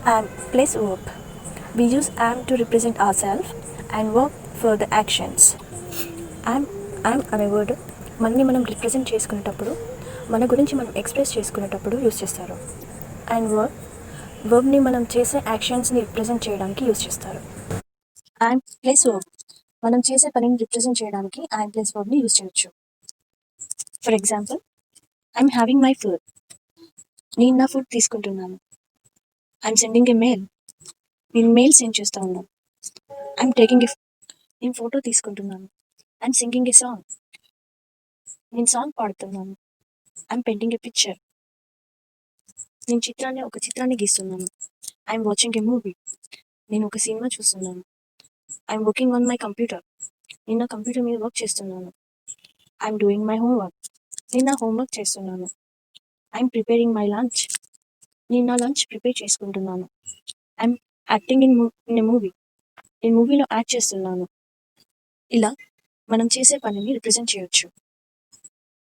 And place verb. We use am to represent ourselves and verb for the actions. am అనే word మనని మనం represent చేసుకునేటప్పుడు, మన గురించి మనం ఎక్స్ప్రెస్ చేసుకునేటప్పుడు యూస్ చేస్తారు. అండ్ వర్బ్ని మనం చేసే యాక్షన్స్ని రిప్రజెంట్ చేయడానికి యూస్ చేస్తారు. అండ్ ప్లస్ వర్బ్ మనం చేసే పనిని రిప్రజెంట్ చేయడానికి అండ్ ప్లస్ వర్బ్ని యూస్ చేయొచ్చు. For example, I'm having my food. నేను నా ఫుడ్ తీసుకుంటున్నాను. I'm sending a mail. నేను మెయిల్ సెండ్ చేస్తా ఉన్నాను. ఐఎమ్ టేకింగ్ ఎ నేను ఫోటో తీసుకుంటున్నాను. I'm singing a song. నేను సాంగ్ పాడుతున్నాను. I'm painting a picture. నేను ఒక చిత్రాన్ని గీస్తున్నాను. I'm watching a movie. నేను ఒక సినిమా చూస్తున్నాను. I'm working on my computer. నేను నా కంప్యూటర్ మీద వర్క్ చేస్తున్నాను. I'm doing my homework. నేను నా హోంవర్క్ చేస్తున్నాను. I'm preparing my lunch. నేను నా లంచ్ ప్రిపేర్ చేసుకుంటున్నాను. I'm acting in a movie. నేను మూవీలో యాక్ట్ చేస్తున్నాను. ఇలా మనం చేసే పనిని రిప్రజెంట్ చేయొచ్చు.